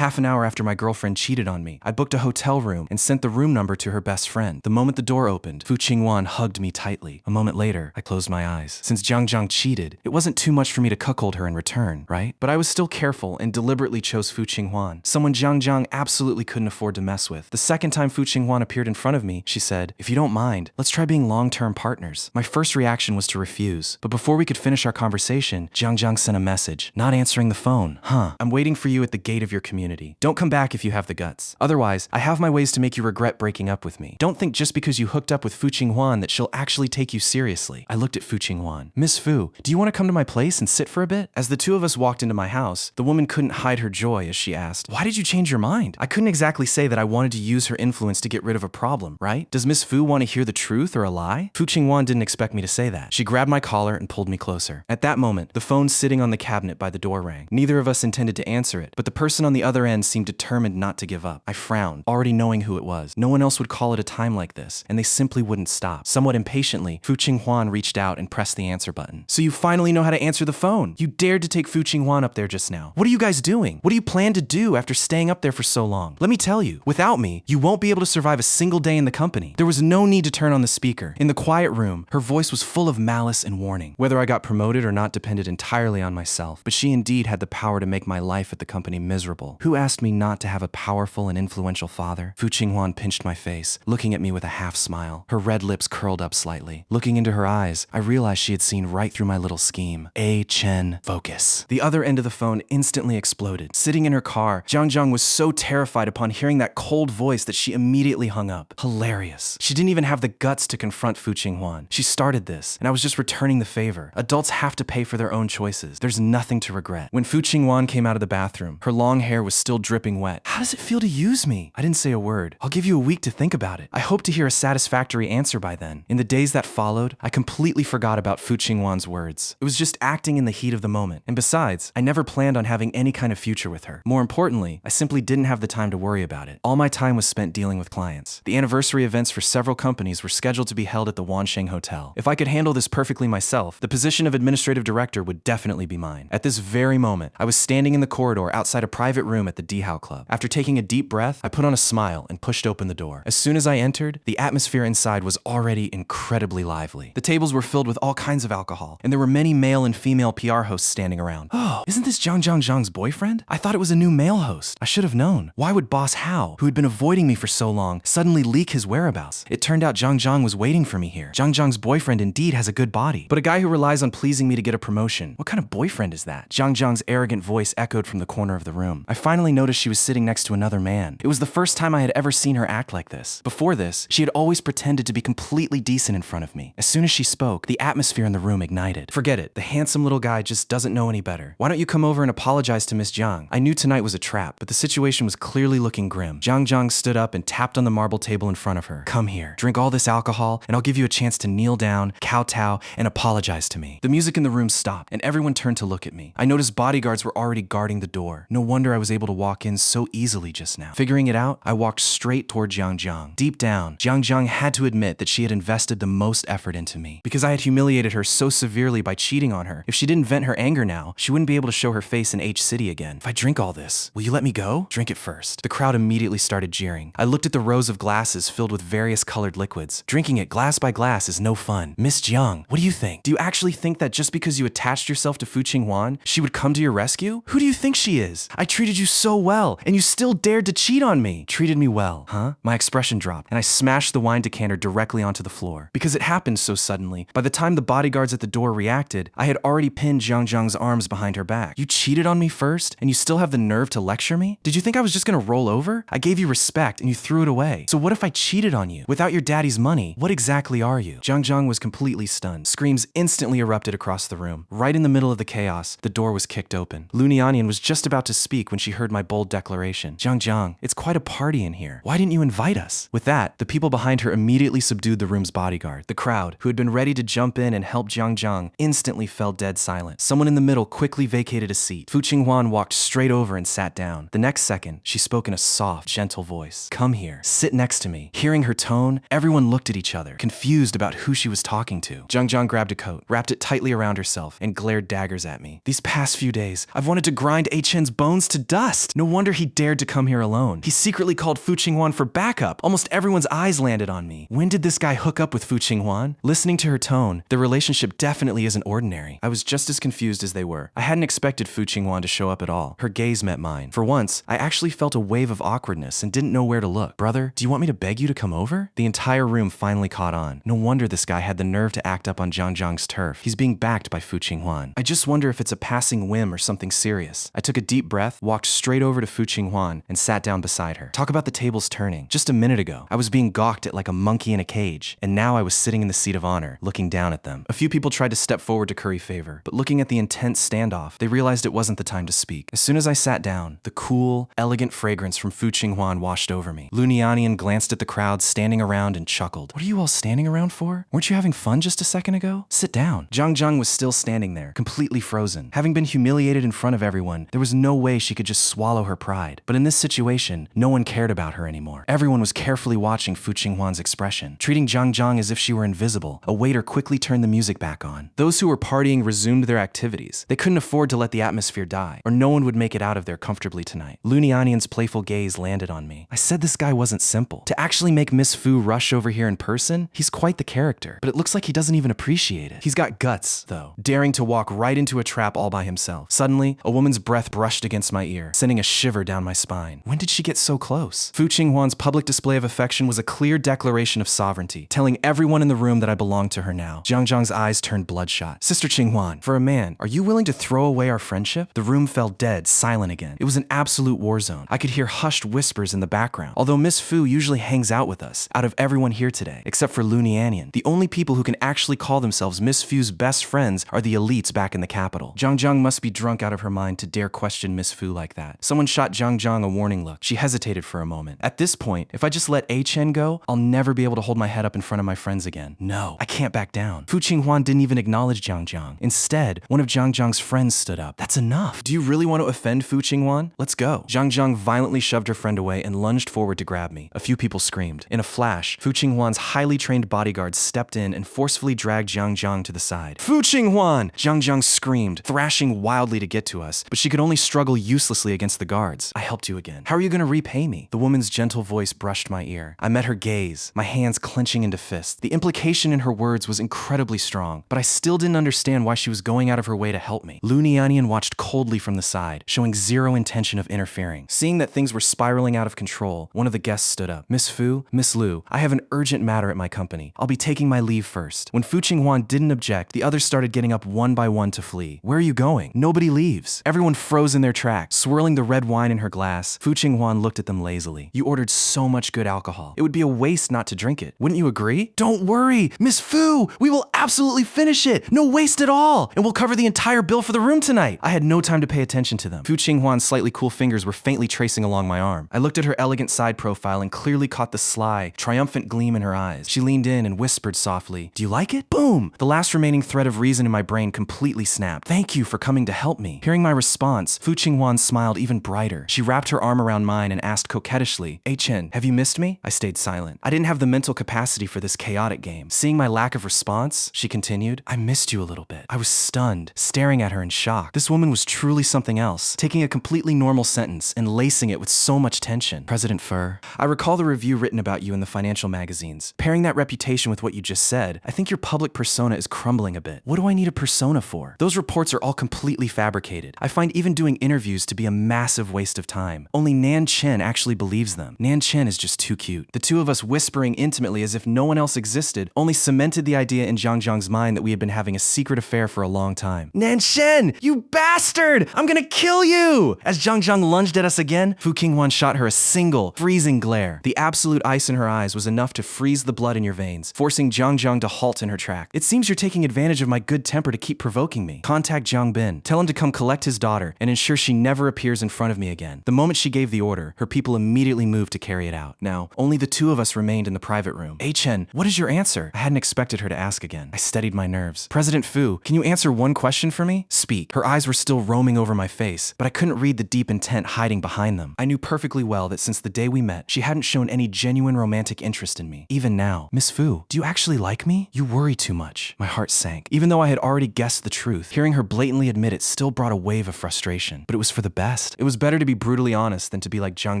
Half an hour after my girlfriend cheated on me, I booked a hotel room and sent the room number to her best friend. The moment the door opened, Qinghuan hugged me tightly. A moment later, I closed my eyes. Since Jiang cheated, it wasn't too much for me to cuckold her in return, right? But I was still careful and deliberately chose Qinghuan, someone Jiang absolutely couldn't afford to mess with. The second time Qinghuan appeared in front of me, she said, "If you don't mind, let's try being long-term partners." My first reaction was to refuse, but before we could finish our conversation, Jiang sent a message, not answering the phone. I'm waiting for you at the gate of your community. Don't come back if you have the guts. Otherwise, I have my ways to make you regret breaking up with me. Don't think just because you hooked up with Qinghuan that she'll actually take you seriously. I looked at Qinghuan. "Miss Fu, do you want to come to my place and sit for a bit?" As the two of us walked into my house, the woman couldn't hide her joy as she asked, "Why did you change your mind?" I couldn't exactly say that I wanted to use her influence to get rid of a problem, right? Does Miss Fu want to hear the truth or a lie? Qinghuan didn't expect me to say that. She grabbed my collar and pulled me closer. At that moment, the phone sitting on the cabinet by the door rang. Neither of us intended to answer it, but the person on the other end seemed determined not to give up. I frowned, already knowing who it was. No one else would call at a time like this, and they simply wouldn't stop. Somewhat impatiently, Qinghuan reached out and pressed the answer button. "So you finally know how to answer the phone. You dared to take Qinghuan up there just now. What are you guys doing? What do you plan to do after staying up there for so long? Let me tell you, without me, you won't be able to survive a single day in the company." There was no need to turn on the speaker. In the quiet room, her voice was full of malice and warning. Whether I got promoted or not depended entirely on myself, but she indeed had the power to make my life at the company miserable. Who asked me not to have a powerful and influential father? Qinghuan pinched my face, looking at me with a half smile. Her red lips curled up slightly. Looking into her eyes, I realized she had seen right through my little scheme. Chen, focus. The other end of the phone instantly exploded. Sitting in her car, Jiang was so terrified upon hearing that cold voice that she immediately hung up. Hilarious. She didn't even have the guts to confront Qinghuan. She started this, and I was just returning the favor. Adults have to pay for their own choices. There's nothing to regret. When Qinghuan came out of the bathroom, her long hair was still dripping wet. "How does it feel to use me?" I didn't say a word. "I'll give you a week to think about it. I hope to hear a satisfactory answer by then." In the days that followed, I completely forgot about Qinghuan's words. It was just acting in the heat of the moment. And besides, I never planned on having any kind of future with her. More importantly, I simply didn't have the time to worry about it. All my time was spent dealing with clients. The anniversary events for several companies were scheduled to be held at the Wansheng Hotel. If I could handle this perfectly myself, the position of administrative director would definitely be mine. At this very moment, I was standing in the corridor outside a private room at the Dihao Club. After taking a deep breath, I put on a smile and pushed open the door. As soon as I entered, the atmosphere inside was already incredibly lively. The tables were filled with all kinds of alcohol, and there were many male and female PR hosts standing around. "Oh, isn't this Jiang's boyfriend? I thought it was a new male host. I should have known. Why would Boss Hao, who had been avoiding me for so long, suddenly leak his whereabouts? It turned out Jiang was waiting for me here. Jiang's boyfriend indeed has a good body, but a guy who relies on pleasing me to get a promotion. What kind of boyfriend is that?" Jiang's arrogant voice echoed from the corner of the room. I finally noticed she was sitting next to another man. It was the first time I had ever seen her act like this. Before this, she had always pretended to be completely decent in front of me. As soon as she spoke, the atmosphere in the room ignited. "Forget it. The handsome little guy just doesn't know any better. Why don't you come over and apologize to Miss Jiang?" I knew tonight was a trap, but the situation was clearly looking grim. Jiang stood up and tapped on the marble table in front of her. "Come here. Drink all this alcohol, and I'll give you a chance to kneel down, kowtow, and apologize to me." The music in the room stopped, and everyone turned to look at me. I noticed bodyguards were already guarding the door. No wonder I was able to walk in so easily just now. Figuring it out, I walked straight toward Jiang. Deep down, Jiang had to admit that she had invested the most effort into me. Because I had humiliated her so severely by cheating on her, if she didn't vent her anger now, she wouldn't be able to show her face in H-City again. "If I drink all this, will you let me go?" "Drink it first." The crowd immediately started jeering. I looked at the rows of glasses filled with various colored liquids. Drinking it glass by glass is no fun. "Miss Jiang, what do you think? Do you actually think that just because you attached yourself to Qinghuan, she would come to your rescue? Who do you think she is? I treated you so well, and you still dared to cheat on me." "Treated me well, huh?" My expression dropped, and I smashed the wine decanter directly onto the floor. Because it happened so suddenly, by the time the bodyguards at the door reacted, I had already pinned Jiang's arms behind her back. "You cheated on me first, and you still have the nerve to lecture me? Did you think I was just gonna roll over? I gave you respect, and you threw it away. So what if I cheated on you? Without your daddy's money, what exactly are you?" Jiang was completely stunned. Screams instantly erupted across the room. Right in the middle of the chaos, the door was kicked open. Lunianian was just about to speak when she heard my bold declaration. Jiang, it's quite a party in here. Why didn't you invite us?" With that, the people behind her immediately subdued the room's bodyguard. The crowd, who had been ready to jump in and help Jiang, instantly fell dead silent. Someone in the middle quickly vacated a seat. Qinghuan walked straight over and sat down. The next second, she spoke in a soft, gentle voice. "Come here. Sit next to me." Hearing her tone, everyone looked at each other, confused about who she was talking to. Jiang grabbed a coat, wrapped it tightly around herself, and glared daggers at me. "These past few days, I've wanted to grind Chen's bones to dust." disgust! No wonder he dared to come here alone. He secretly called Fu Qinghuan for backup. Almost everyone's eyes landed on me. When did this guy hook up with Fu Qinghuan? Listening to her tone, their relationship definitely isn't ordinary. I was just as confused as they were. I hadn't expected Fu Qinghuan to show up at all. Her gaze met mine. For once, I actually felt a wave of awkwardness and didn't know where to look. Brother, do you want me to beg you to come over? The entire room finally caught on. No wonder this guy had the nerve to act up on Zhang Zhang's turf. He's being backed by Fu Qinghuan. I just wonder if it's a passing whim or something serious. I took a deep breath, walked straight over to Fu Qinghuan, and sat down beside her. Talk about the tables turning. Just a minute ago, I was being gawked at like a monkey in a cage, and now I was sitting in the seat of honor, looking down at them. A few people tried to step forward to curry favor, but looking at the intense standoff, they realized it wasn't the time to speak. As soon as I sat down, the cool, elegant fragrance from Fu Qinghuan washed over me. Lunyanyan glanced at the crowd standing around and chuckled. What are you all standing around for? Weren't you having fun just a second ago? Sit down. Zhang Zhang was still standing there, completely frozen. Having been humiliated in front of everyone, there was no way she could just swallow her pride. But in this situation, no one cared about her anymore. Everyone was carefully watching Fu Qinghuan's expression, treating Zhang Zhang as if she were invisible. A waiter quickly turned the music back on. Those who were partying resumed their activities. They couldn't afford to let the atmosphere die, or no one would make it out of there comfortably tonight. Lunyanyan's playful gaze landed on me. I said this guy wasn't simple. To actually make Miss Fu rush over here in person, he's quite the character, but it looks like he doesn't even appreciate it. He's got guts, though, daring to walk right into a trap all by himself. Suddenly, a woman's breath brushed against my ear, sending a shiver down my spine. When did she get so close? Fu Qinghuan's public display of affection was a clear declaration of sovereignty, telling everyone in the room that I belonged to her now. Zhang Zhang's eyes turned bloodshot. Sister Qinghuan, for a man, are you willing to throw away our friendship? The room fell dead, silent again. It was an absolute war zone. I could hear hushed whispers in the background. Although Miss Fu usually hangs out with us, out of everyone here today, except for Lunyanyan, the only people who can actually call themselves Miss Fu's best friends are the elites back in the capital. Zhang Zhang must be drunk out of her mind to dare question Miss Fu like that. Someone shot Zhang Zhang a warning look. She hesitated for a moment. At this point, if I just let Chen go, I'll never be able to hold my head up in front of my friends again. No, I can't back down. Fu Qinghuan didn't even acknowledge Zhang Zhang. Instead, one of Zhang Zhang's friends stood up. That's enough. Do you really want to offend Fu Qinghuan? Let's go. Zhang Zhang violently shoved her friend away and lunged forward to grab me. A few people screamed. In a flash, Fu Qinghuan's highly trained bodyguards stepped in and forcefully dragged Zhang Zhang to the side. Fu Qinghuan! Zhang Zhang screamed, thrashing wildly to get to us, but she could only struggle uselessly against the guards. I helped you again. How are you going to repay me? The woman's gentle voice brushed my ear. I met her gaze, my hands clenching into fists. The implication in her words was incredibly strong, but I still didn't understand why she was going out of her way to help me. Lunyanyan watched coldly from the side, showing zero intention of interfering. Seeing that things were spiraling out of control, one of the guests stood up. Miss Fu, Miss Lu, I have an urgent matter at my company. I'll be taking my leave first. When Fu Qinghuan didn't object, the others started getting up one by one to flee. Where are you going? Nobody leaves. Everyone froze in their tracks. Swirling the red wine in her glass, Fu Qinghuan looked at them lazily. You ordered so much good alcohol. It would be a waste not to drink it. Wouldn't you agree? Don't worry, Miss Fu, we will absolutely finish it. No waste at all. And we'll cover the entire bill for the room tonight. I had no time to pay attention to them. Fu Qinghuan's slightly cool fingers were faintly tracing along my arm. I looked at her elegant side profile and clearly caught the sly, triumphant gleam in her eyes. She leaned in and whispered softly, "Do you like it?" Boom! The last remaining thread of reason in my brain completely snapped. Thank you for coming to help me. Hearing my response, Fu Qinghuan smiled even brighter. She wrapped her arm around mine and asked coquettishly, Chen, have you missed me? I stayed silent. I didn't have the mental capacity for this chaotic game. Seeing my lack of response, she continued, I missed you a little bit. I was stunned, staring at her in shock. This woman was truly something else, taking a completely normal sentence and lacing it with so much tension. President Fur, I recall the review written about you in the financial magazines. Pairing that reputation with what you just said, I think your public persona is crumbling a bit. What do I need a persona for? Those reports are all completely fabricated. I find even doing interviews to be a massive waste of time. Only Nan Chen actually believes them. Nan Chen is just too cute. The two of us whispering intimately as if no one else existed only cemented the idea in Zhang Zhang's mind that we had been having a secret affair for a long time. Nan Chen, you bastard! I'm gonna kill you! As Zhang Zhang lunged at us again, Fu Qinghuan shot her a single, freezing glare. The absolute ice in her eyes was enough to freeze the blood in your veins, forcing Zhang Zhang to halt in her track. It seems you're taking advantage of my good temper to keep provoking me. Contact Jiang Bin. Tell him to come collect his daughter and ensure she never appears in front of me again. The moment she gave the order, her people immediately moved to carry it out. Now, only the two of us remained in the private room. Chen, what is your answer? I hadn't expected her to ask again. I steadied my nerves. President Fu, can you answer one question for me? Speak. Her eyes were still roaming over my face, but I couldn't read the deep intent hiding behind them. I knew perfectly well that since the day we met, she hadn't shown any genuine romantic interest in me. Even now. Miss Fu, do you actually like me? You worry too much. My heart sank. Even though I had already guessed the truth, hearing her blatantly admit it still brought a wave of frustration. But it was for the best. best. It was better to be brutally honest than to be like Zhang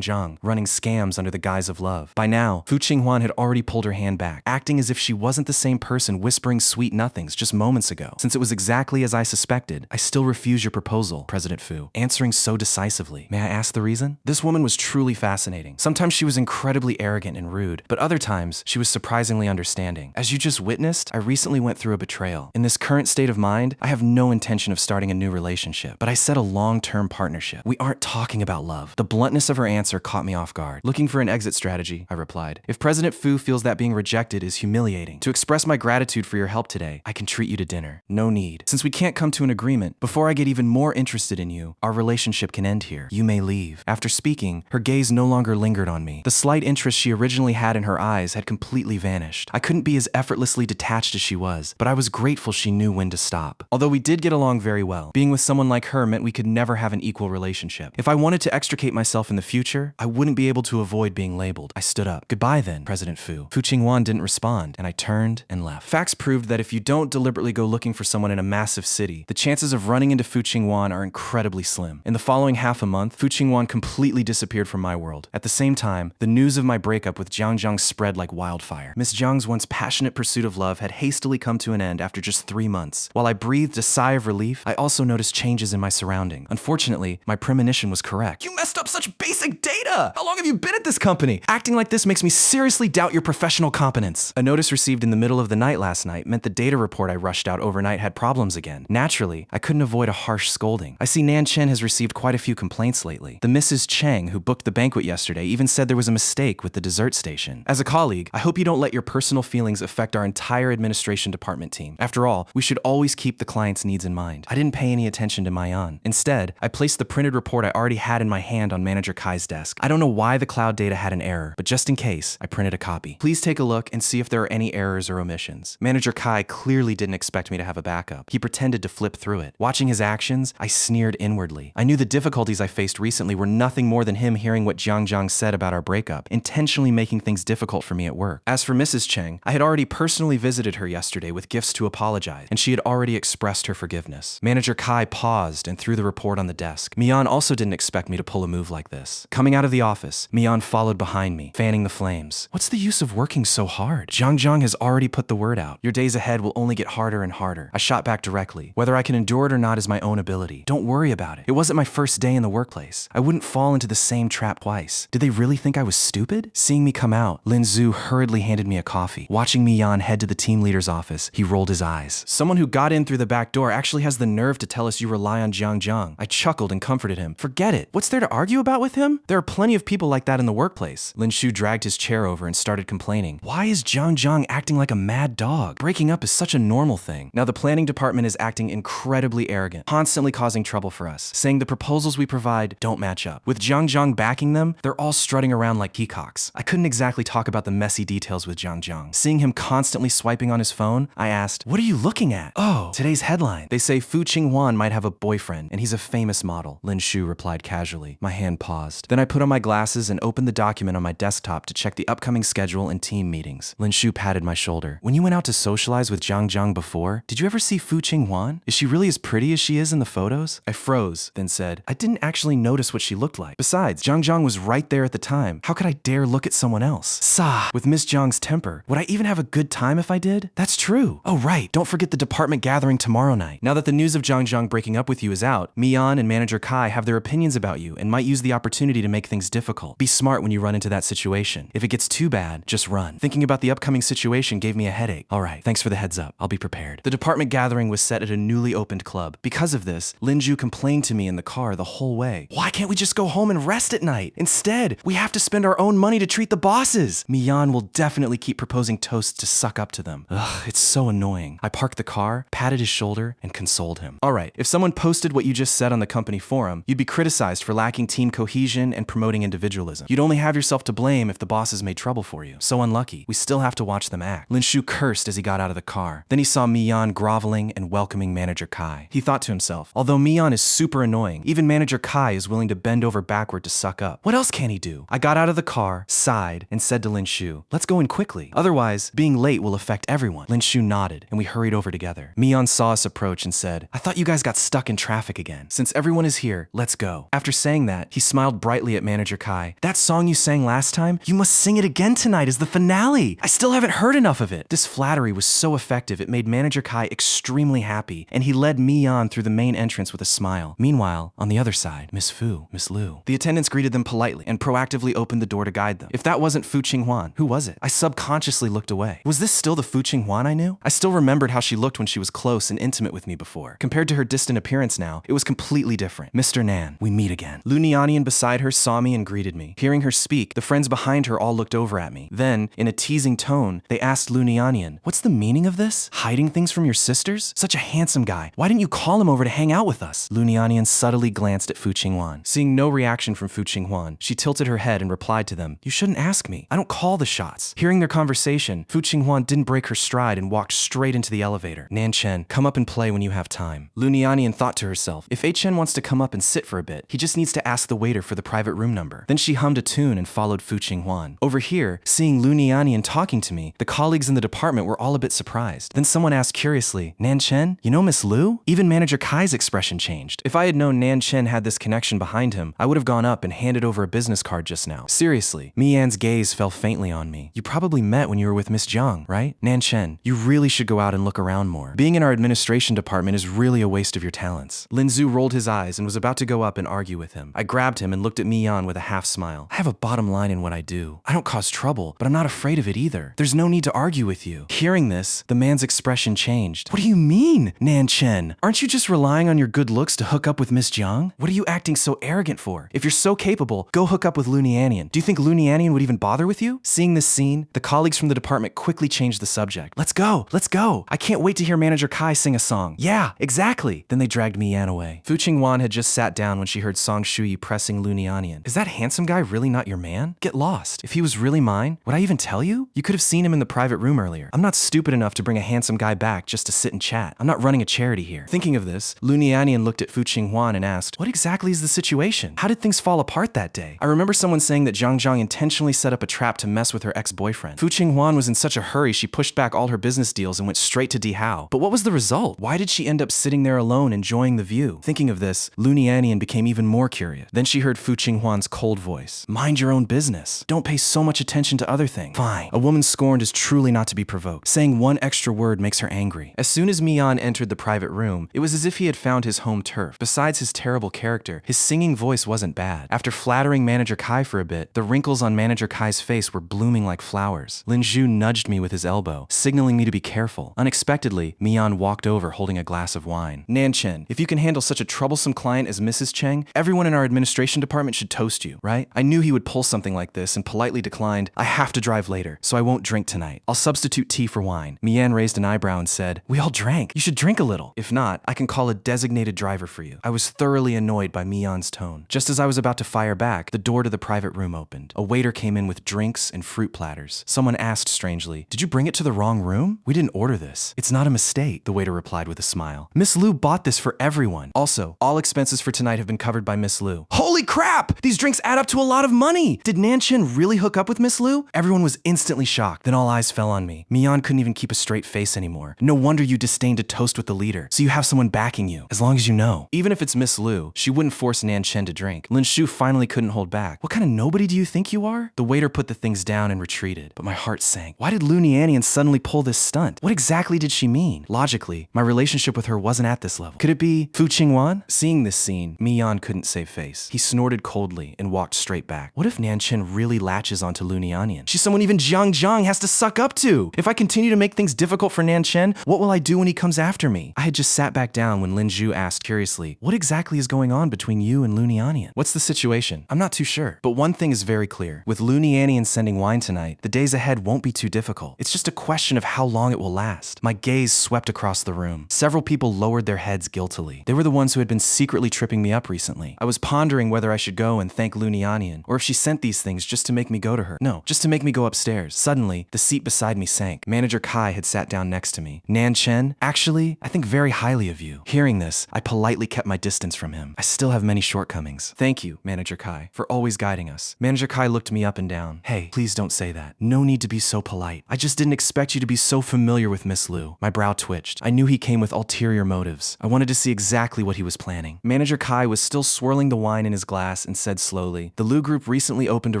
Zhang, running scams under the guise of love. By now, Fu Qinghuan had already pulled her hand back, acting as if she wasn't the same person whispering sweet nothings just moments ago. Since it was exactly as I suspected, I still refuse your proposal, President Fu, answering so decisively. May I ask the reason? This woman was truly fascinating. Sometimes she was incredibly arrogant and rude, but other times she was surprisingly understanding. As you just witnessed, I recently went through a betrayal. In this current state of mind, I have no intention of starting a new relationship, but I said a long-term partnership. We aren't talking about love. The bluntness of her answer caught me off guard. Looking for an exit strategy, I replied. If President Fu feels that being rejected is humiliating, to express my gratitude for your help today, I can treat you to dinner. No need. Since we can't come to an agreement, before I get even more interested in you, our relationship can end here. You may leave. After speaking, her gaze no longer lingered on me. The slight interest she originally had in her eyes had completely vanished. I couldn't be as effortlessly detached as she was, but I was grateful she knew when to stop. Although we did get along very well, being with someone like her meant we could never have an equal relationship. If I wanted to extricate myself in the future, I wouldn't be able to avoid being labeled. I stood up. Goodbye then, President Fu. Fu Qinghuan didn't respond, and I turned and left. Facts proved that if you don't deliberately go looking for someone in a massive city, the chances of running into Fu Qinghuan are incredibly slim. In the following half a month, Fu Qinghuan completely disappeared from my world. At the same time, the news of my breakup with Zhang Zhang spread like wildfire. Miss Zhang's once passionate pursuit of love had hastily come to an end after just 3 months. While I breathed a sigh of relief, I also noticed changes in my surrounding. Unfortunately, my premonition was correct. You messed up such basic data! How long have you been at this company? Acting like this makes me seriously doubt your professional competence. A notice received in the middle of the night last night meant the data report I rushed out overnight had problems again. Naturally, I couldn't avoid a harsh scolding. I see Nan Chen has received quite a few complaints lately. The Mrs. Cheng, who booked the banquet yesterday, even said there was a mistake with the dessert station. As a colleague, I hope you don't let your personal feelings affect our entire administration department team. After all, we should always keep the client's needs in mind. I didn't pay any attention to Mayan. Instead, I placed the printed report I already had in my hand on Manager Kai's desk. I don't know why the cloud data had an error, but just in case, I printed a copy. Please take a look and see if there are any errors or omissions. Manager Kai clearly didn't expect me to have a backup. He pretended to flip through it. Watching his actions, I sneered inwardly. I knew the difficulties I faced recently were nothing more than him hearing what Zhang Zhang said about our breakup, intentionally making things difficult for me at work. As for Mrs. Cheng, I had already personally visited her yesterday with gifts to apologize, and she had already expressed her forgiveness. Manager Kai paused and threw the report on the desk. Mian also didn't expect me to pull a move like this. Coming out of the office, Mian followed behind me, fanning the flames. What's the use of working so hard? Zhang Zhang has already put the word out. Your days ahead will only get harder and harder. I shot back directly. Whether I can endure it or not is my own ability. Don't worry about it. It wasn't my first day in the workplace. I wouldn't fall into the same trap twice. Did they really think I was stupid? Seeing me come out, Lin Zhu hurriedly handed me a coffee. Watching Mian head to the team leader's office, he rolled his eyes. Someone who got in through the back door actually has the nerve to tell us you rely on Zhang Zhang. I chuckled and comforted him. Forget it. What's there to argue about with him? There are plenty of people like that in the workplace. Lin Shu dragged his chair over and started complaining. Why is Zhang Zhang acting like a mad dog? Breaking up is such a normal thing. Now the planning department is acting incredibly arrogant, constantly causing trouble for us, saying the proposals we provide don't match up. With Zhang Zhang backing them, they're all strutting around like peacocks. I couldn't exactly talk about the messy details with Zhang Zhang. Seeing him constantly swiping on his phone, I asked, what are you looking at? Oh, today's headline. They say Fu Qinghuan might have a boyfriend, and he's a famous model. Lin Shu replied casually. My hand paused. Then I put on my glasses and opened the document on my desktop to check the upcoming schedule and team meetings. Lin Shu patted my shoulder. When you went out to socialize with Zhang Zhang before, did you ever see Fu Qinghuan? Is she really as pretty as she is in the photos? I froze, then said, I didn't actually notice what she looked like. Besides, Zhang Zhang was right there at the time. How could I dare look at someone else? Sa, with Miss Zhang's temper. Would I even have a good time if I did? That's true. Oh right, don't forget the department gathering tomorrow night. Now that the news of Zhang Zhang breaking up with you is out, Mian and Manager Kai have their opinions about you and might use the opportunity to make things difficult. Be smart when you run into that situation. If it gets too bad, just run. Thinking about the upcoming situation gave me a headache. All right, thanks for the heads up. I'll be prepared. The department gathering was set at a newly opened club. Because of this, Linju complained to me in the car the whole way. Why can't we just go home and rest at night? Instead, we have to spend our own money to treat the bosses. Mian will definitely keep proposing toasts to suck up to them. Ugh, it's so annoying. I parked the car, patted his shoulder, and consoled him. All right, if someone posted what you just said on the company forum, you'd be criticized for lacking team cohesion and promoting individualism. You'd only have yourself to blame if the bosses made trouble for you. So unlucky. We still have to watch them act. Lin Shu cursed as he got out of the car. Then he saw Mian groveling and welcoming Manager Kai. He thought to himself, although Mian is super annoying, even Manager Kai is willing to bend over backward to suck up. What else can he do? I got out of the car, sighed, and said to Lin Shu, let's go in quickly. Otherwise, being late will affect everyone. Lin Shu nodded, and we hurried over together. Mian saw us approach and said, I thought you guys got stuck in traffic again. Since everyone is here, let's go. After saying that, he smiled brightly at Manager Kai. That song you sang last time, you must sing it again tonight as the finale. I still haven't heard enough of it. This flattery was so effective it made Manager Kai extremely happy, and he led Mi-yeon through the main entrance with a smile. Meanwhile, on the other side, Miss Fu, Miss Lu. The attendants greeted them politely and proactively opened the door to guide them. If that wasn't Fu Qinghuan, who was it? I subconsciously looked away. Was this still the Fu Qinghuan I knew? I still remembered how she looked when she was close and intimate with me before. Compared to her distant appearance now, it was completely different. Mr. Nan, we meet again. Lu Nianian beside her saw me and greeted me. Hearing her speak, the friends behind her all looked over at me. Then, in a teasing tone, they asked Lu Nianian, "What's the meaning of this? Hiding things from your sisters? Such a handsome guy. Why didn't you call him over to hang out with us?" Lu Nianian subtly glanced at Fu Qinghuan. Seeing no reaction from Fu Qinghuan, she tilted her head and replied to them, "You shouldn't ask me. I don't call the shots." Hearing their conversation, Fu Qinghuan didn't break her stride and walked straight into the elevator. "Nan Chen, come up and play when you have time." Lu Nianian thought to herself, if Chen wants to come up and sit for a bit, he just needs to ask the waiter for the private room number. Then she hummed a tune and followed Fu Qinghuan. Over here, seeing Lu Nianian talking to me, the colleagues in the department were all a bit surprised. Then someone asked curiously, "Nan Chen, you know Miss Lu?" Even Manager Kai's expression changed. If I had known Nan Chen had this connection behind him, I would have gone up and handed over a business card just now. Seriously, Mi-yeon's gaze fell faintly on me. "You probably met when you were with Miss Jiang, right? Nan Chen, you really should go out and look around more. Being in our administration department is really a waste of your talents." Lin Zhu rolled his eyes and was about to go up and argue with him. I grabbed him and looked at Mi-yeon with a half smile. "I have a bottom line in what I do. I don't cause trouble, but I'm not afraid of it either. There's no need to argue with you." Hearing this, the man's expression changed. "What do you mean, Nan Chen? Aren't you just relying on your good looks to hook up with Miss Jiang? What are you acting so arrogant for? If you're so capable, go hook up with Lu Nianian. Do you think Lu Nianian would even bother with you?" Seeing this scene, the colleagues from the department quickly changed the subject. Let's go! Let's go! I can't wait to hear Manager Kai sing a song." "Yeah, exactly." Then they dragged Mi-yeon away. Fu Qinghuan had just sat down when she heard Song Shuyi pressing Lu Nianian. "Is that handsome guy really not your man? Get lost. If he was really mine, would I even tell you? You could have seen him in the private room earlier. I'm not stupid enough to bring a handsome guy back just to sit and chat. I'm not running a charity here." Thinking of this, Lu Nianian looked at Fu Qinghuan and asked, "What exactly is the situation? How did things fall apart that day?" I remember someone saying that Zhang Zhang intentionally set up a trap to mess with her ex-boyfriend. Fu Qinghuan was in such a hurry she pushed back all her business deals and went straight to Dihao. But what was the result? Why did she end up sitting there alone enjoying the view? Thinking of this, Lu Nianian became even more curious. Then she heard Fu Qinghuan's cold voice. "Mind your own business. Don't pay so much attention to other things." Fine. A woman scorned is truly not to be provoked. Saying one extra word makes her angry. As soon as Mi-yeon entered the private room, it was as if he had found his home turf. Besides his terrible character, his singing voice wasn't bad. After flattering Manager Kai for a bit, the wrinkles on Manager Kai's face were blooming like flowers. Lin Zhu nudged me with his elbow, signaling me to be careful. Unexpectedly, Mi-yeon walked over holding a glass of wine. "Nan Chen, if you can handle such a troublesome client as Mrs. Cheng, everyone in our administration department should toast you, right?" I knew he would pull something like this and politely declined, "I have to drive later, so I won't drink tonight. I'll substitute tea for wine." Mi-yeon raised an eyebrow and said, "We all drank. You should drink a little. If not, I can call a designated driver for you." I was thoroughly annoyed by Mi-yeon's tone. Just as I was about to fire back, the door to the private room opened. A waiter came in with drinks and fruit platters. Someone asked strangely, "Did you bring it to the wrong room?" "We didn't order this. It's not a mistake," the waiter replied with a smile. "Miss Lu bought this for everyone. Also, all expenses for tonight have been covered by Miss Lu." Holy crap! These drinks add up to a lot of money! Did Nan Chen really hook up with Miss Lu? Everyone was instantly shocked. Then all eyes fell on me. Mi-yeon couldn't even keep a straight face anymore. "No wonder you disdain to toast with the leader. So you have someone backing you, as long as you know. Even if it's Miss Lu, she wouldn't force Nan Chen to drink." Lin Shu finally couldn't hold back. "What kind of nobody do you think you are?" The waiter put the things down and retreated, but my heart sank. Why did Lu Nianian suddenly pull this stunt? What exactly did she mean? Logically, my relationship with her wasn't at this level. Could it be Fu Qinghuan? Seeing this scene, Mi-yeon couldn't save face. He snorted coldly and walked straight back. What if Nan Chen really latches onto Lu Nianian? She's someone even Jiang Zhang has to suck up to. If I continue to make things difficult for Nan Chen, what will I do when he comes after me? I had just sat back down when Lin Zhu asked curiously, "What exactly is going on between you and Lu Nianian? What's the situation?" I'm not too sure, but one thing is very clear. With Lu Nianian sending wine tonight, the days ahead won't be too difficult. It's just a question of how long it will last. My gaze swept across the room. Several people lowered their heads guiltily. They were the ones who had been secretly tripping me up recently. I was pondering whether I should go and thank Lu Nianian, or if she sent these things just to make me go to her. No, just to make me go upstairs. Suddenly, the seat beside me sank. Manager Kai had sat down next to me. "Nan Chen, actually, I think very highly of you." Hearing this, I politely kept my distance from him. I still have many shortcomings. "Thank you, Manager Kai, for always guiding us." Manager Kai looked me up and down. "Hey, please don't say that. No need to be so polite. I just didn't expect you to be so familiar with Miss Lu." My brow twitched. I knew he came with ulterior motives. I wanted to see exactly what he was planning. Manager Manager Kai was still swirling the wine in his glass and said slowly, "The Lu Group recently opened a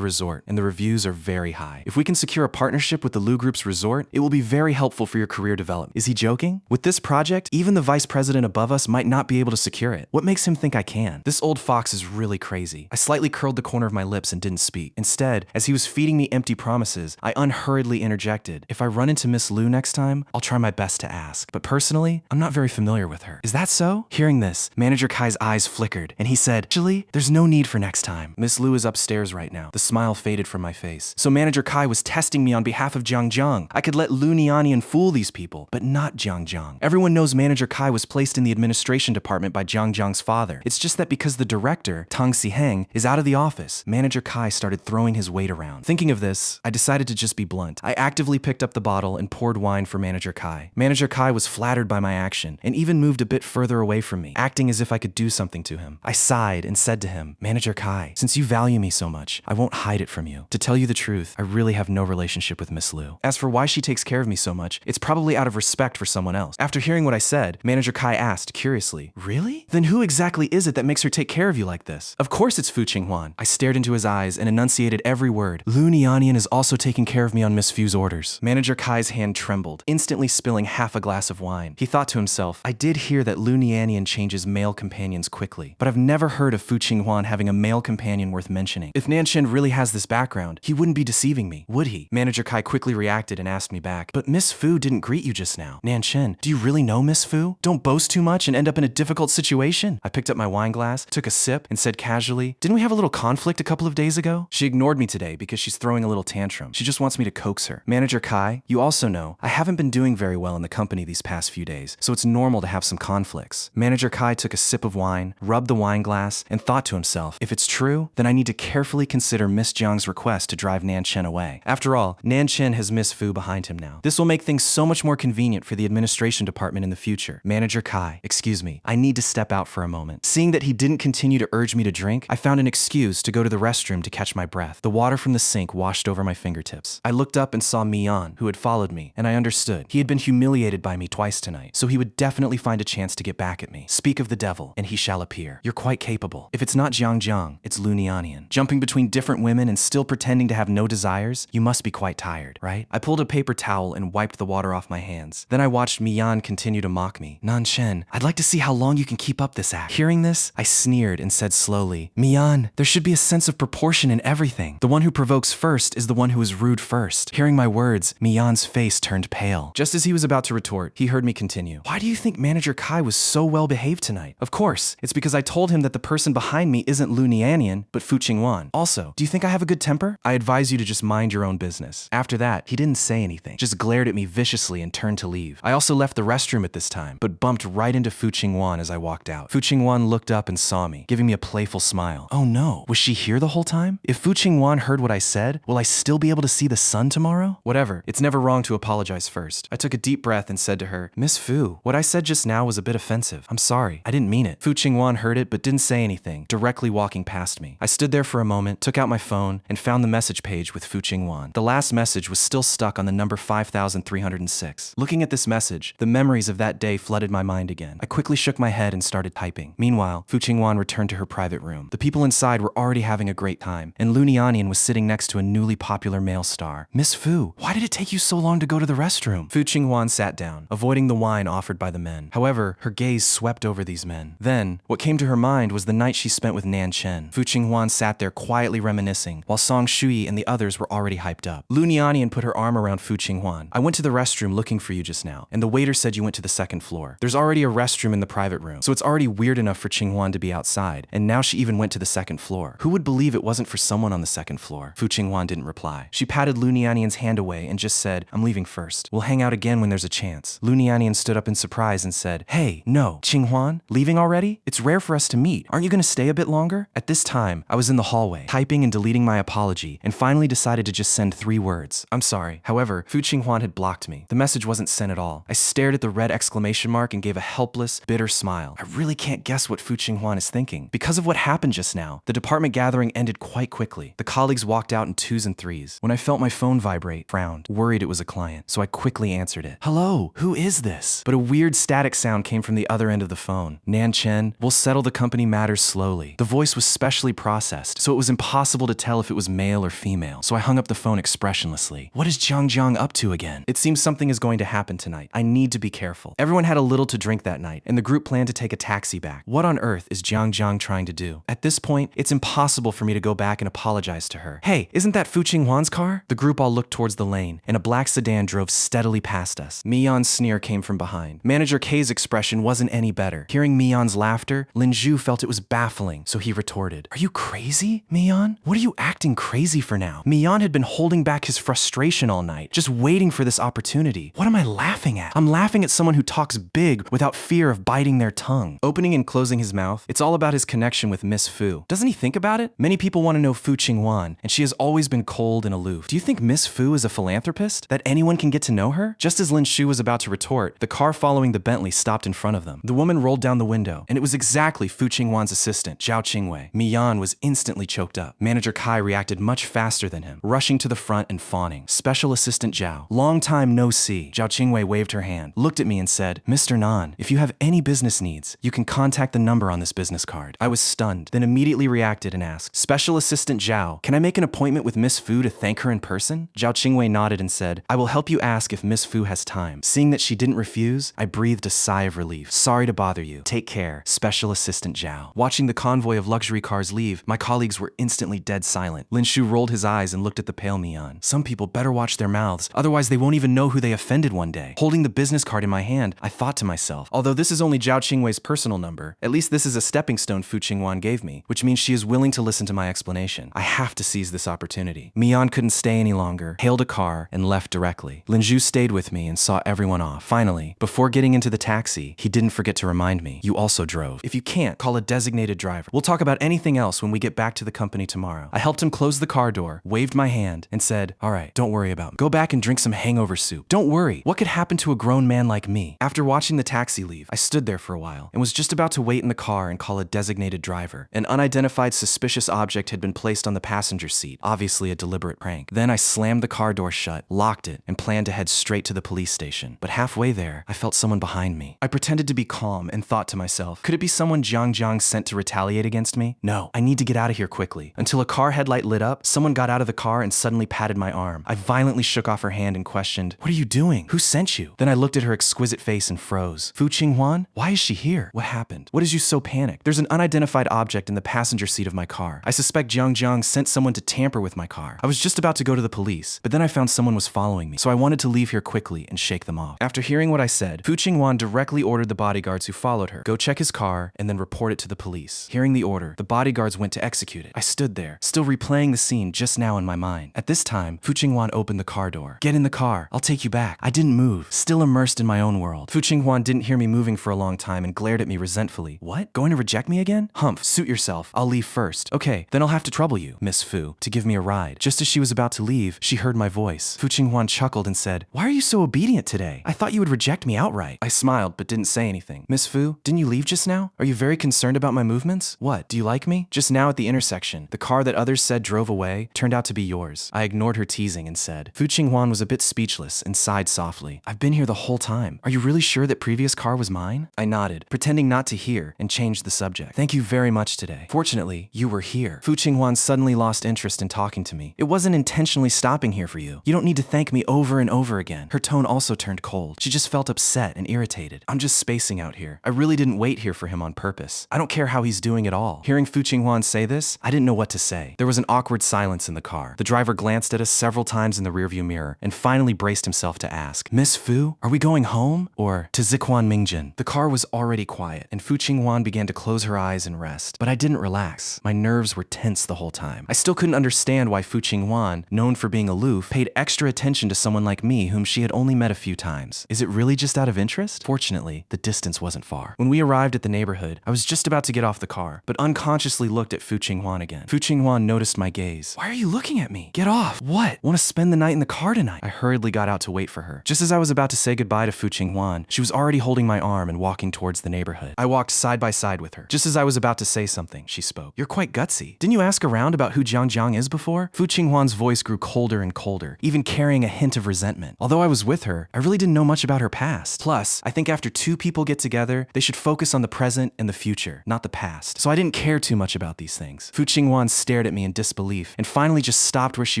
resort, and the reviews are very high. If we can secure a partnership with the Lu Group's resort, it will be very helpful for your career development." Is he joking? With this project, even the vice president above us might not be able to secure it. What makes him think I can? This old fox is really crazy. I slightly curled the corner of my lips and didn't speak. Instead, as he was feeding me empty promises, I unhurriedly interjected, "If I run into Miss Lu next time, I'll try my best to ask. But personally, I'm not very familiar with her." Is that so? Hearing this, Manager Kai's eyes flickered, and he said, "Actually, there's no need for next time. Miss Lu is upstairs right now." The smile faded from my face. So Manager Kai was testing me on behalf of Jiang. I could let Lu Nianian fool these people, but not Jiang. Everyone knows Manager Kai was placed in the administration department by Jiang's father. It's just that because the director, Tang Xiheng, is out of the office, Manager Kai started throwing his weight around. Thinking of this, I decided to just be blunt. I actively picked up the bottle and poured wine for Manager Kai. Manager Kai was flattered by my action and even moved a bit further away from me, acting as if I could do something to him. I sighed and said to him, "Manager Kai, since you value me so much, I won't hide it from you. To tell you the truth, I really have no relationship with Miss Lu. As for why she takes care of me so much, it's probably out of respect for someone else." After hearing what I said, Manager Kai asked curiously, "Really? Then who exactly is it that makes her take care of you like this?" "Of course it's Fu Qinghuan." I stared into his eyes and enunciated every word. "Lu Nianian is also taking care of me on Miss Fu's orders." Manager Kai's hand trembled, instantly spilling half a glass of wine. He thought to himself, "I did hear that Lu Nianian changes male companions quickly, but I've never heard of Fu Qinghuan having a male companion worth mentioning. If Nan Chen really has this background, he wouldn't be deceiving me, would he?" Manager Kai quickly reacted and asked me back, "But Miss Fu didn't greet you just now. Nan Chen, do you really know Miss Fu? Don't boast too much and end up in a difficult situation." I picked up my wine glass, took a sip, and said casually, "Didn't we have a little conflict a couple of days ago?" She ignored me today because she's throwing a little tantrum. She just wants me to coax her. "Manager Kai, you also know, I haven't been doing very well in the company these past few days, so it's normal to have some conflicts." Manager Kai took a sip of wine, rubbed the wine glass, and thought to himself, "If it's true, then I need to carefully consider Miss Jiang's request to drive Nan Chen away. After all, Nan Chen has Miss Fu behind him now. This will make things so much more convenient for the administration department in the future." Manager Kai, excuse me, I need to step out for a moment. Seeing that he didn't continue to urge me to drink, I found an excuse to go to the restroom to catch my breath. The water from the sink washed over my fingertips. I looked up and saw Mian, who had followed me, and I understood. He had been humiliated by me twice tonight, so he would definitely find a chance to get back at me. Speak of the devil, and he shall appear. You're quite capable. If it's not Jiang, it's Lu Nianian. Jumping between different women and still pretending to have no desires, you must be quite tired, right? I pulled a paper towel and wiped the water off my hands. Then I watched Mian continue to mock me. "Nan Chen, I'd like to see how long you can keep up this act." Hearing this, I sneered and said slowly, "Mian, there should be a sense of proportion in everything. The one who provokes first is the one who is rude first." Hearing my words, Mian's face turned pale. Just as he was about to retort, he heard me continue. "Why do you think Manager Kai was so well behaved tonight?" "Of course, it's because I told him that the person behind me isn't Lu Nianian, but Fu Qinghuan. Also, do you think I have a good temper? I advise you to just mind your own business." After that, he didn't say anything, just glared at me viciously and turned to leave. I also left the restroom at this time, but bumped right into Fu Qinghuan as I walked out. Fu Qinghuan looked up and saw me, giving me a playful smile. Oh no, was she here the whole time? If Fu Qinghuan heard what I said, will I still be able to see the sun tomorrow? Whatever, it's never wrong to apologize first. I took a deep breath and said to her, "Miss Fu, what I said just now was a bit offensive. I'm sorry, I didn't mean it." Fu Qinghuan heard it but didn't say anything, directly walking past me. I stood there for a moment, took out my phone, and found the message page with Fu Qinghuan. The last message was still stuck on the number 5306. Looking at this message, the memories of that day flooded my mind again. I quickly shook my head and started typing. Meanwhile, Fu Qinghuan returned to her private room. The people inside were already having a great time, and Lu Nianian was sitting next to a newly popular male star. "Miss Fu, why did it take you so long to go to the restroom?" Fu Qinghuan sat down, avoiding the wine offered by the men. However, her gaze swept over these men. Then, what came to her mind was the night she spent with Nan Chen. Fu Qinghuan sat there quietly reminiscing, while Song Shui and the others were already hyped up. Lu Nianian put her arm around Fu Qinghuan. "I went to the restroom looking for you just now, and the waiter said you went to the second floor. There's already a restroom in the private room, so it's already weird enough for Qinghuan to be outside, and now she even went to the second floor. Who would believe it wasn't for someone on the second floor?" Fu Qinghuan didn't reply. She patted Lu Nianian's hand away and just said, "I'm leaving first. We'll hang out again when there's a chance." Lu Nianian stood up in surprise and said, "Hey, no, Qinghuan, leaving already? It's rare for us to meet. Aren't you going to stay a bit longer?" At this time, I was in the hallway, typing and deleting my apology, and finally decided to just send 3 words. "I'm sorry." However, Fu Qinghuan had blocked me. The message wasn't sent at all. I stared at the red exclamation mark and gave a helpless, bitter smile. I really can't guess what Fu Qinghuan is thinking. Because of what happened just now, the department gathering ended quite quickly. The colleagues walked out in 2s and 3s. When I felt my phone vibrate, frowned, worried it was a client, so I quickly answered it. "Hello, who is this?" But a weird static sound came from the other end of the phone. "Nan Chen, We'll settle the company matters slowly. The voice was specially processed, so it was impossible to tell if it was male or female, so I hung up the phone expressionlessly. What is Jiang up to again? It seems something is going to happen tonight. I need to be careful. Everyone had a little to drink that night, and the group planned to take a taxi back. What on earth is Jiang trying to do? At this point, it's impossible for me to go back and apologize to her. Hey, isn't that Fu Qinghuan's car? The group all looked towards the lane, and a black sedan drove steadily past us. Mion's sneer came from behind. Manager K's expression wasn't any better. Hearing Mion's laughter, Lin Zhu felt it was baffling, so he retorted, "Are you crazy, Mion? What are you acting crazy for now?" Mion had been holding back his frustration all night, just waiting for this opportunity. What am I laughing at? I'm laughing at someone who talks big without fear of biting their tongue. Opening and closing his mouth, it's all about his connection with Miss Fu. Doesn't he think about it? Many people want to know Fu Qinghuan, and she has always been cold and aloof. Do you think Miss Fu is a philanthropist? That anyone can get to know her? Just as Lin Shu was about to retort, the car following the Bentley stopped in front of them. The woman rolled down the window, and it was exactly Fu Qinghuan's assistant, Zhao Qingwei. Mian was instantly choked up. Manager Kai reacted much faster than him, rushing to the front and fawning. Special Assistant Zhao. Long time no see. Zhao Qingwei waved her hand, looked at me and said, "Mr. Nan, if you have any business needs, you can contact the number on this business card." I was stunned, then immediately reacted and asked, "Special Assistant Zhao, can I make an appointment with Miss Fu to thank her in person?" Zhao Qingwei nodded and said, "I will help you ask if Miss Fu has time." Seeing that she didn't refuse, I breathed a sigh of relief. "Sorry to bother you. Take care, Special Assistant Zhao." Watching the convoy of luxury cars leave, my colleagues were instantly dead silent. Lin Shu rolled his eyes and looked at the pale Mian. Some people better watch their mouths, otherwise they won't even know who they offended one day. Holding the business card in my hand, I thought to myself, although this is only Zhao Qingwei's personal number, at least this is a stepping stone Fu Qinghuan gave me, which means she is willing to listen to my explanation. I have to seize this opportunity. Mian couldn't stay any longer, hailed a car, and left directly. Lin Zhu stayed with me and saw everyone off. Finally, before getting into the taxi, he didn't forget to remind me, "You also drove. If you can't, call a designated driver. We'll talk about anything else when we get back to the company tomorrow." I helped him close the car door, waved my hand, and said, "All right, don't worry about me. Go back and drink some hangover soup. Don't worry. What could happen to a grown man like me?" After watching the taxi leave, I stood there for a while and was just about to wait in the car and call a designated driver. An unidentified suspicious object had been placed on the passenger seat, obviously a deliberate prank. Then I slammed the car door shut, locked it, and planned to head straight to the police station. But halfway there, I felt someone behind me. I pretended to be calm and thought to myself, could it be someone Jiang sent to retaliate against me? No, I need to get out of here quickly. Until a car headlight lit up, someone got out of the car and suddenly patted my arm. I violently shook off her hand and questioned, "What are you doing? Who sent you?" Then I looked at her exquisite face and froze. "Fu Qinghuan? Why is she here? What happened? What is you so panicked? There's an unidentified object in the passenger seat of my car. I suspect Jiang sent someone to tamper with my car. I was just about to go to the police, but then I found someone was following me, so I wanted to leave here quickly and shake them off." After hearing what I said, Fu Qinghuan directly ordered the bodyguards who followed her, "Go check his car and then report it to the police." Hearing the order, the bodyguards went to execute it. I stood there, still replaying the scene just now in my mind. At this time, Fu Qinghuan opened the car door. "Get in the car. I'll take you back." I didn't move, still immersed in my own world. Fu Qinghuan didn't hear me moving for a long time and glared at me resentfully. "What? Going to reject me again? Humph, suit yourself. I'll leave first." "Okay, then I'll have to trouble you, Miss Fu, to give me a ride." Just as she was about to leave, she heard my voice. Fu Qinghuan chuckled and said, "Why are you so obedient today? I thought you would reject me outright." I smiled but didn't say anything. "Miss Fu, didn't you leave just now? Are you very concerned about my movements? What, do you like me? Just now at the intersection, the car that others said drove away turned out to be yours." I ignored her teasing and said. Fu Qinghuan was a bit speechless and sighed softly. "I've been here the whole time. Are you really sure that previous car was mine?" I nodded, pretending not to hear, and changed the subject. "Thank you very much today. Fortunately, you were here." Fu Qinghuan suddenly lost interest in talking to me. "It wasn't intentionally stopping here for you. You don't need to thank me over and over again." Her tone also turned cold. She just felt upset and irritated. "I'm just spacing out here. I really didn't wait here for him on purpose. I don't care how he's doing at all." Hearing Fu Qinghuan say this, I didn't know what to say. There was an awkward silence in the car. The driver glanced at us several times in the rearview mirror and finally braced himself to ask, "Miss Fu, are we going home or to Zikuan Mingjin?" The car was already quiet and Fu Qinghuan began to close her eyes and rest. But I didn't relax. My nerves were tense the whole time. I still couldn't understand why Fu Qinghuan, known for being aloof, paid extra attention to someone like me whom she had only met a few times. Is it really just out of interest? Fortunately, the distance wasn't far. When we arrived at the neighborhood, I was just about to get off the car, but unconsciously looked at Fu Qinghuan again. Fu Qinghuan noticed my gaze. "Why are you looking at me? Get off!" "What? Want to spend the night in the car tonight?" I hurriedly got out to wait for her. Just as I was about to say goodbye to Fu Qinghuan, she was already holding my arm and walking towards the neighborhood. I walked side by side with her. Just as I was about to say something, she spoke. "You're quite gutsy. Didn't you ask around about who Jiang is before?" Fu Qinghuan's voice grew colder and colder, even carrying a hint of resentment. Although I was with her, I really didn't know much about her past. Plus, I think after two people get together, they should focus on the present present and the future, not the past. So I didn't care too much about these things. Fu Qinghuan stared at me in disbelief and finally just stopped where she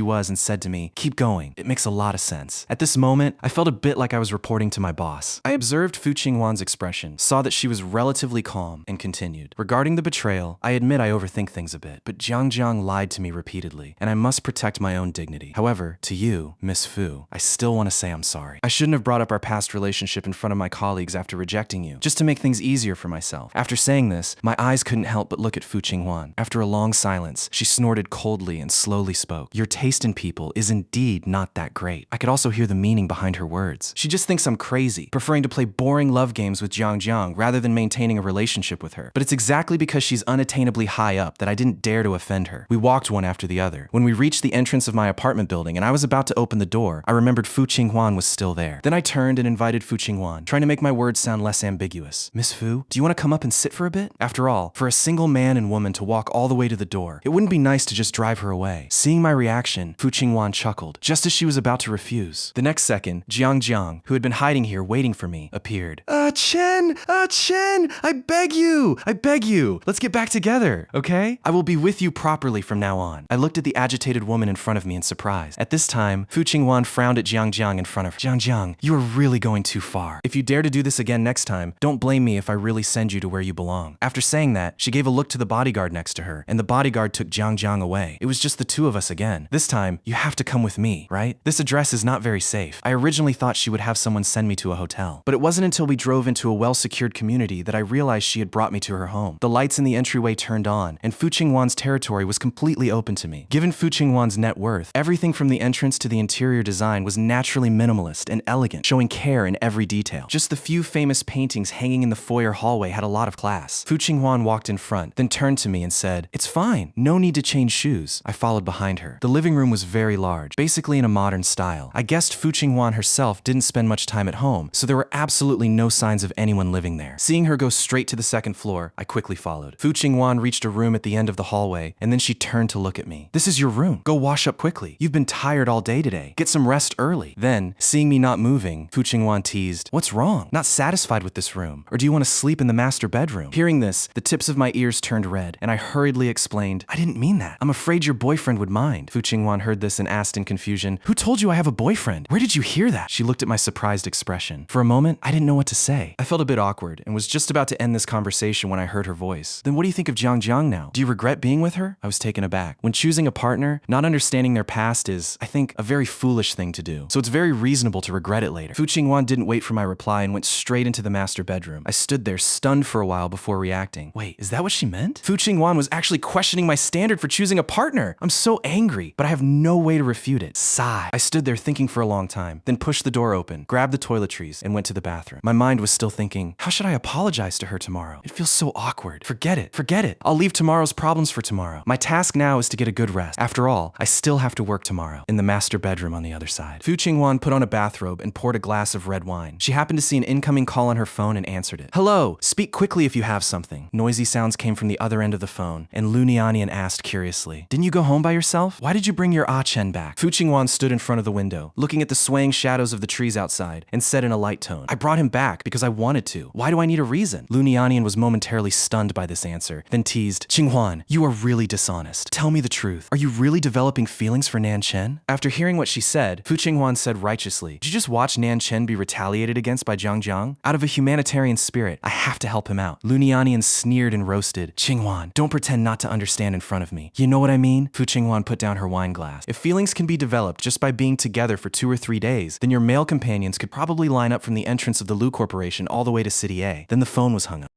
was and said to me, "Keep going. It makes a lot of sense." At this moment, I felt a bit like I was reporting to my boss. I observed Fu Qinghuan's expression, saw that she was relatively calm, and continued. Regarding the betrayal, I admit I overthink things a bit, but Jiang lied to me repeatedly, and I must protect my own dignity. However, to you, Miss Fu, I still want to say I'm sorry. I shouldn't have brought up our past relationship in front of my colleagues after rejecting you, just to make things easier for myself. After saying this, my eyes couldn't help but look at Fu Qinghuan. After a long silence, she snorted coldly and slowly spoke. "Your taste in people is indeed not that great." I could also hear the meaning behind her words. She just thinks I'm crazy, preferring to play boring love games with Jiang rather than maintaining a relationship with her. But it's exactly because she's unattainably high up that I didn't dare to offend her. We walked one after the other. When we reached the entrance of my apartment building and I was about to open the door, I remembered Fu Qinghuan was still there. Then I turned and invited Fu Qinghuan, trying to make my words sound less ambiguous. "Miss Fu, do you want to come up and sit for a bit?" After all, for a single man and woman to walk all the way to the door, it wouldn't be nice to just drive her away. Seeing my reaction, Fu Qinghuan chuckled, just as she was about to refuse. The next second, Jiang, who had been hiding here waiting for me, appeared. Chen, I beg you, let's get back together, okay? I will be with you properly from now on." I looked at the agitated woman in front of me in surprise. At this time, Fu Qinghuan frowned at Jiang in front of her. "Jiang, you are really going too far. If you dare to do this again next time, don't blame me if I really send you to where you belong." After saying that, she gave a look to the bodyguard next to her, and the bodyguard took Jiang away. It was just the two of us again. This time, you have to come with me, right? This address is not very safe. I originally thought she would have someone send me to a hotel, but it wasn't until we drove into a well-secured community that I realized she had brought me to her home. The lights in the entryway turned on, and Fu Qinghuan's territory was completely open to me. Given Fu Qinghuan's net worth, everything from the entrance to the interior design was naturally minimalist and elegant, showing care in every detail. Just the few famous paintings hanging in the foyer hallway had a lot of class. Fu Qinghuan walked in front, then turned to me and said, "It's fine. No need to change shoes." I followed behind her. The living room was very large, basically in a modern style. I guessed Fu Qinghuan herself didn't spend much time at home, so there were absolutely no signs of anyone living there. Seeing her go straight to the second floor, I quickly followed. Fu Qinghuan reached a room at the end of the hallway, and then she turned to look at me. "This is your room. Go wash up quickly. You've been tired all day today. Get some rest early." Then, seeing me not moving, Fu Qinghuan teased, "What's wrong? Not satisfied with this room? Or do you want to sleep in the master bedroom?" Hearing this, the tips of my ears turned red, and I hurriedly explained, "I didn't mean that. I'm afraid your boyfriend would mind." Fu Qinghuan heard this and asked in confusion, "Who told you I have a boyfriend? Where did you hear that?" She looked at my surprised expression. For a moment, I didn't know what to say. I felt a bit awkward and was just about to end this conversation when I heard her voice. "Then what do you think of Jiang now? Do you regret being with her?" I was taken aback. When choosing a partner, not understanding their past is, I think, a very foolish thing to do. So it's very reasonable to regret it later. Fu Qinghuan didn't wait for my reply and went straight into the master bedroom. I stood there stunned for a while before reacting. Wait, is that what she meant? Fu Qinghuan was actually questioning my standard for choosing a partner. I'm so angry, but I have no way to refute it. Sigh. I stood there thinking for a long time, then pushed the door open, grabbed the toiletries, and went to the bathroom. My mind was still thinking, how should I apologize to her tomorrow? It feels so awkward. Forget it. I'll leave tomorrow's problems for tomorrow. My task now is to get a good rest. After all, I still have to work tomorrow. In the master bedroom on the other side. Fu Qinghuan put on a bathrobe and poured a glass of red wine. She happened to see an incoming call on her phone and answered it. "Hello, speak quickly if you have something." Noisy sounds came from the other end of the phone, and Lunianian asked curiously, "Didn't you go home by yourself? Why did you bring your Chen back?" Fu Qinghuan stood in front of the window, looking at the swaying shadows of the trees outside, and said in a light tone, "I brought him back because I wanted to. Why do I need a reason?" Lunianian was momentarily stunned by this answer, then teased, "Qinghuan, you are really dishonest. Tell me the truth. Are you really developing feelings for Nan Chen?" After hearing what she said, Fu Qinghuan said righteously, "Did you just watch Nan Chen be retaliated against by Jiang? Out of a humanitarian spirit, I have to help him out." Lunianian sneered and roasted, "Qinghuan, don't pretend not to understand in front of me. You know what I mean?" Fu Qinghuan put down her wine glass. "If feelings can be developed just by being together for 2 or 3 days, then your male companions could probably line up from the entrance of the Lu Corporation all the way to City A." Then the phone was hung up.